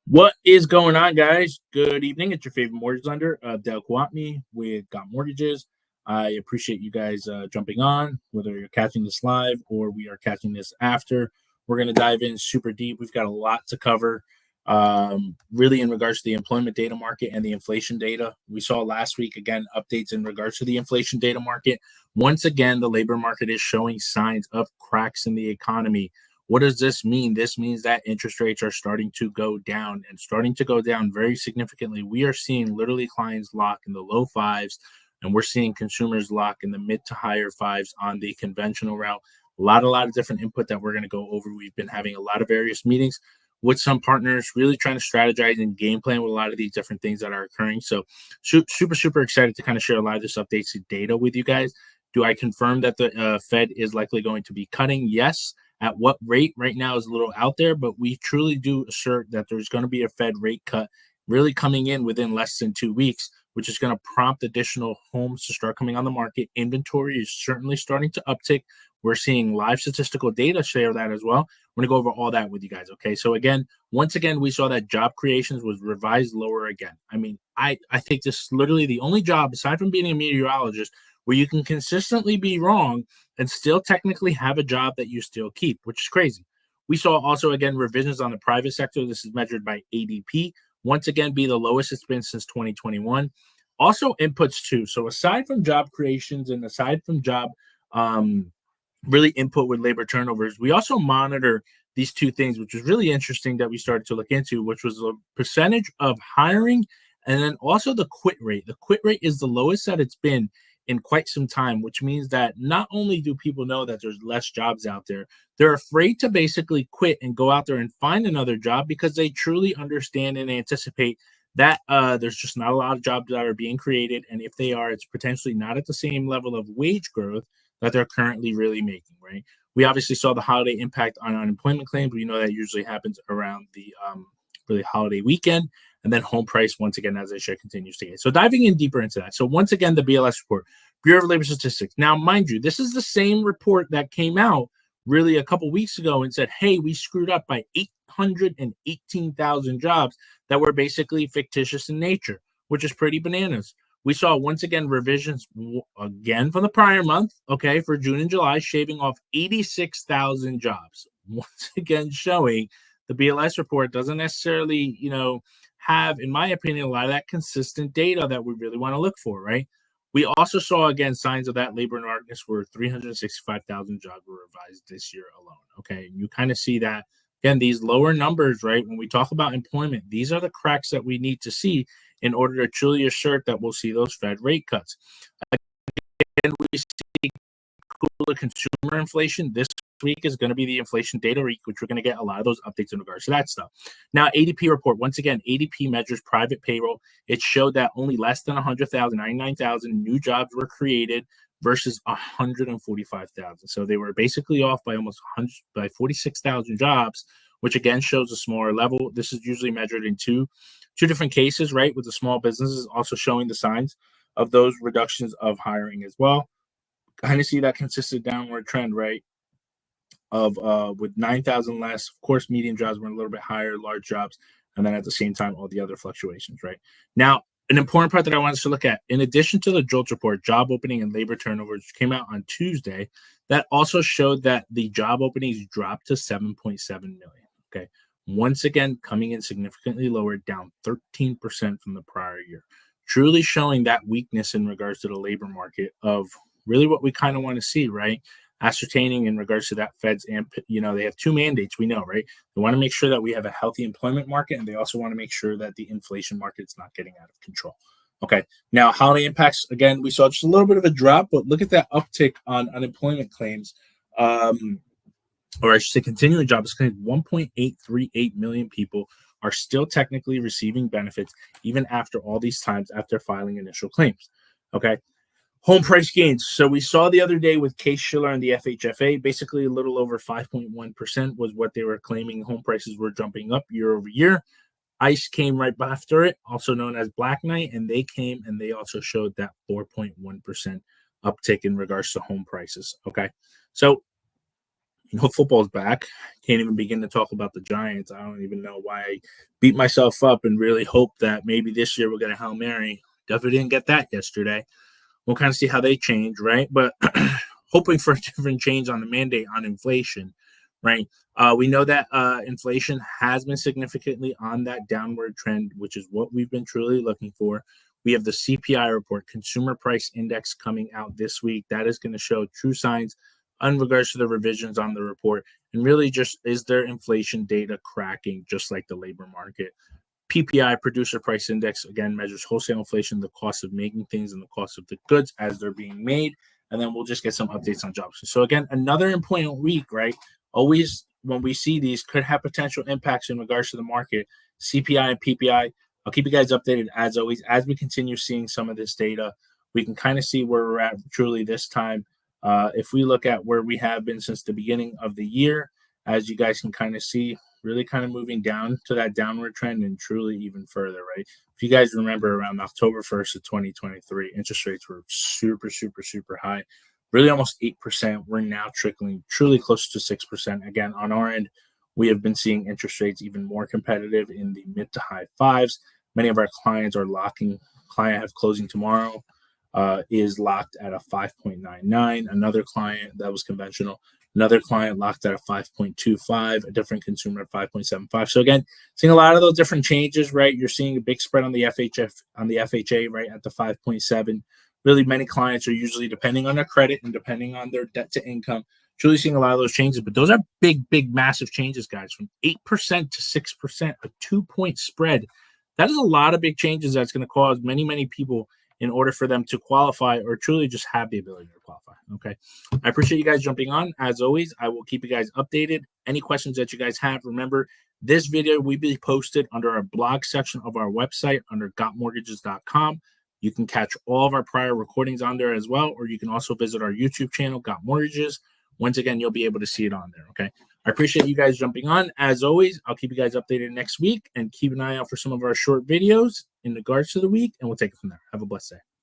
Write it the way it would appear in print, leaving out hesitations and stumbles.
What is going on, guys? Good evening. It's your favorite mortgage lender, Del Kwatney with Got Mortgages. I appreciate you guys jumping on, whether you're catching this live or we are catching this after. We're going to dive in super deep. We've got a lot to cover, really, in regards to the employment data market and the inflation data. We saw last week, again, updates in regards to the inflation data market. Once again, the labor market is showing signs of cracks in the economy. What does this mean? This means that interest rates are starting to go down and starting to go down very significantly. We are seeing literally clients lock in the low fives, and we're seeing consumers lock in the mid to higher fives on the conventional route. A lot of different input that we're going to go over. We've been having a lot of various meetings with some partners, really trying to strategize and game plan with a lot of these different things that are occurring. So, super excited to kind of share a lot of this updates data with you guys. Do I confirm that the Fed is likely going to be cutting? Yes. At what rate right now is a little out there, but we truly do assert that there's going to be a Fed rate cut really coming in within less than 2 weeks, which is going to prompt additional homes to start coming on the market. Inventory is certainly starting to uptick. We're seeing live statistical data share that as well. We're going to go over all that with you guys. Okay. So again, once again, we saw that job creations was revised lower again. I mean, I think this is literally the only job aside from being a meteorologist where you can consistently be wrong and still technically have a job that you still keep, which is crazy. We saw also, again, revisions on the private sector. This is measured by ADP. Once again, be the lowest it's been since 2021. Also, inputs too. So, aside from job creations and aside from job really input with labor turnovers, we also monitor these two things, which was really interesting that we started to look into, which was the percentage of hiring and then also the quit rate. The quit rate is the lowest that it's been in quite some time, which means that not only do people know that there's less jobs out there, they're afraid to basically quit and go out there and find another job because they truly understand and anticipate that there's just not a lot of jobs that are being created. And if they are, it's potentially not at the same level of wage growth that they're currently really making, right? We obviously saw the holiday impact on unemployment claims. We know that usually happens around the really holiday weekend. And then home price, once again, as I said, continues to gain. So diving in deeper into that. So once again, the BLS report, Bureau of Labor Statistics. Now, mind you, this is the same report that came out really a couple weeks ago and said, hey, we screwed up by 818,000 jobs that were basically fictitious in nature, which is pretty bananas. We saw, once again, revisions again from the prior month, okay, for June and July, shaving off 86,000 jobs. Once again, showing the BLS report doesn't necessarily, have, in my opinion, a lot of that consistent data that we really want to look for, right? We also saw, again, signs of that labor darkness where 365,000 jobs were revised this year alone. Okay. And you kind of see that, again, these lower numbers, right? When we talk about employment, these are the cracks that we need to see in order to truly assert that we'll see those Fed rate cuts. Again, we see cooler consumer inflation. This week is going to be the inflation data week, which we're going to get a lot of those updates in regards to that stuff. Now, ADP report, once again, ADP measures private payroll. It showed that only less than 100,000, 99,000 new jobs were created versus 145,000. So they were basically off by almost 46,000 jobs, which again shows a smaller level. This is usually measured in two different cases, right? With the small businesses also showing the signs of those reductions of hiring as well. Kind of see that consistent downward trend, right? Of with 9,000 less. Of course, medium jobs were a little bit higher, large jobs, and then at the same time, all the other fluctuations, right? Now, an important part that I want us to look at, in addition to the JOLTS report, job opening and labor turnover, which came out on Tuesday, that also showed that the job openings dropped to 7.7 million. Okay. Once again, coming in significantly lower, down 13% from the prior year, truly showing that weakness in regards to the labor market of really what we kind of want to see, right? Ascertaining in regards to that Fed's, and they have two mandates, we know, right? They want to make sure that we have a healthy employment market, and they also want to make sure that the inflation market's not getting out of control. Okay, now holiday impacts, again, we saw just a little bit of a drop, but look at that uptick on unemployment claims, or I should say continuing jobs claims. 1.838 million people are still technically receiving benefits even after all these times after filing initial claims. Okay. Home price gains. So we saw the other day with Case-Shiller and the FHFA, basically a little over 5.1% was what they were claiming. Home prices were jumping up year over year. ICE came right after it, also known as Black Knight, and they came and they also showed that 4.1% uptick in regards to home prices. Okay. So Football's back. Can't even begin to talk about the Giants. I don't even know why I beat myself up and really hope that maybe this year we'll get a Hail Mary. Definitely didn't get that yesterday. We'll kind of see how they change, right? But hoping for a different change on the mandate on inflation, right? We know that inflation has been significantly on that downward trend, which is what we've been truly looking for. We have the CPI report, Consumer Price Index, coming out this week. That is going to show true signs in regards to the revisions on the report. And really just, is there inflation data cracking just like the labor market? PPI, Producer Price Index, again, measures wholesale inflation, the cost of making things and the cost of the goods as they're being made. And then we'll just get some updates on jobs. So again, another important week, right? Always when we see these could have potential impacts in regards to the market. CPI and PPI, I'll keep you guys updated as always. As we continue seeing some of this data, we can kind of see where we're at truly this time. If we look at where we have been since the beginning of the year, as you guys can kind of see, really kind of moving down to that downward trend and truly even further, right? If you guys remember around October 1st of 2023, interest rates were super, super, super high, really almost 8%. We're now trickling truly close to 6%. Again, on our end, we have been seeing interest rates even more competitive in the mid to high fives. Many of our clients are locking, client have closing tomorrow, is locked at a 5.99. Another client that was conventional, another client locked at a 5.25, a different consumer at 5.75. So again, seeing a lot of those different changes, right? You're seeing a big spread on the FHA, right, at the 5.7. Really, many clients are usually, depending on their credit and depending on their debt to income, truly seeing a lot of those changes. But those are big, big, massive changes, guys, from 8% to 6%, a 2-point spread. That is a lot of big changes that's going to cause many, many people in order for them to qualify or truly just have the ability to qualify. Okay. I appreciate you guys jumping on. As always, I will keep you guys updated. Any questions that you guys have, remember, this video will be posted under our blog section of our website under gotmortgages.com. You can catch all of our prior recordings on there as well, or you can also visit our YouTube channel, Got Mortgages. Once again, you'll be able to see it on there. Okay. I appreciate you guys jumping on. As always, I'll keep you guys updated next week and keep an eye out for some of our short videos in regards to the week, and we'll take it from there. Have a blessed day.